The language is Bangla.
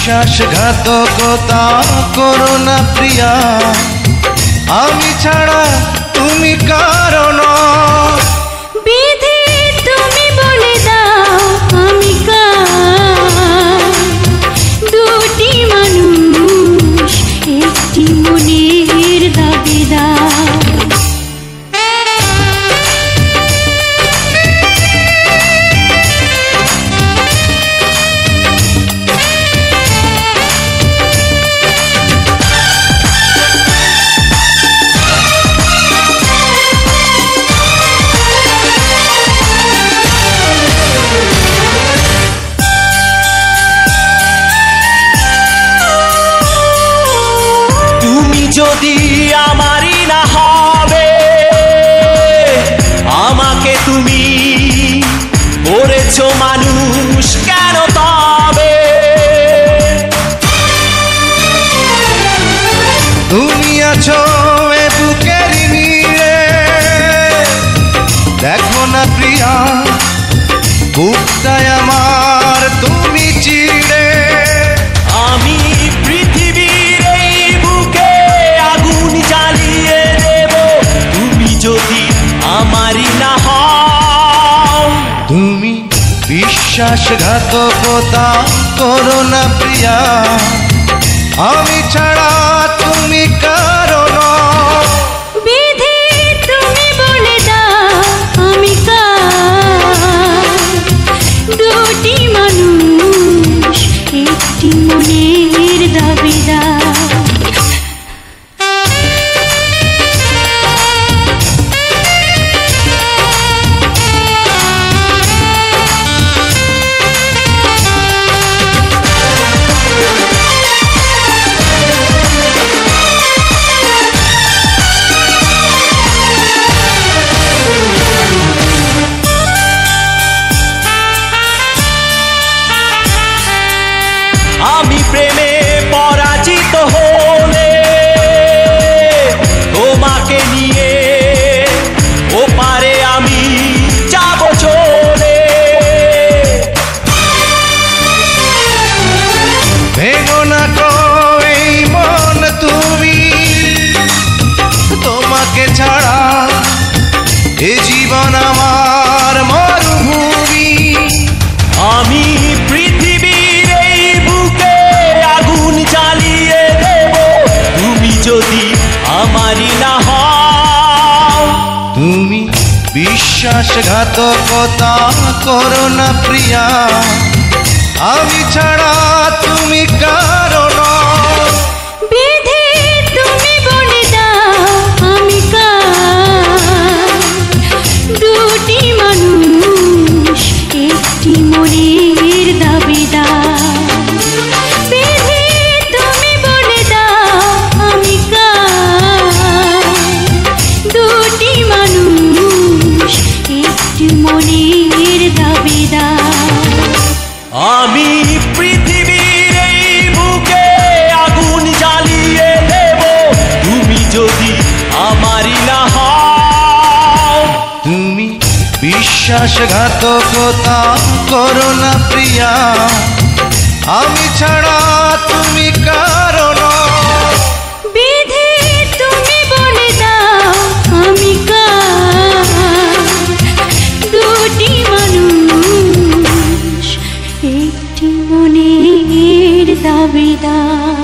বিশ্বাসঘাতকতা করো না প্রিয়া, আমি ছাড়া তুমি কারণ। বিধি তুমি বলে দাও আমি কার, দুটি মানুষ একটি মনের দাবিদার। যদি আমারই না হবে, আমাকে তুমি করেছো মানুষ কেন তবে? তুমি আছো এ বুকের নিয়ে, দেখো না প্রিয়া বুকটায় আমার তুমি চিড়ে। আমি পৃথিবীর এই বুকে আগুন জ্বালিয়ে দেব, তুমি যদি আমারই না হও। তুমি বিশ্বাসঘাতকতা করো না প্রিয়া, আমি ছাড়া তুমি কারণ। বিধি তুমি বলে দাও আমি কার, দুটি মানুষ একটি মনের দাবিদার। আমি প্রেমে পরাজিত হলে তোমাকে নিয়ে ওপারে আমি যাব চলে। ভেঙো না গো এই মন তুমি, তোমাকে ছাড়া এ জীবন আমার মরুভূমি। আমি পৃথিবীর এই বুকে আগুন জ্বালিয়ে দেব, তুমি যদি আমারই না হও। তুমি বিশ্বাসঘাতকতা করো না প্রিয়া, আমি ছাড়া তুমি কারণ। বিধি তুমি বলে দাও আমি কার, দুটি মানুষ একটি মনের দাবিদার। বিধি তুমি বলে দাও আমি কার, দুটি মানুষ একটি মনের দাবিদার। আমি পৃথিবীর এই বুকে আগুন জ্বালিয়ে দেব, তুমি যদি আমারই না হও। তুমি বিশ্বাসঘাতকতা করো না প্রিয়া, আমি ছাড়া তুমি কারণ। বিধি তুমি বলে দাও আমি কার, দুটি মানুষ একটি মনের দাবিদার।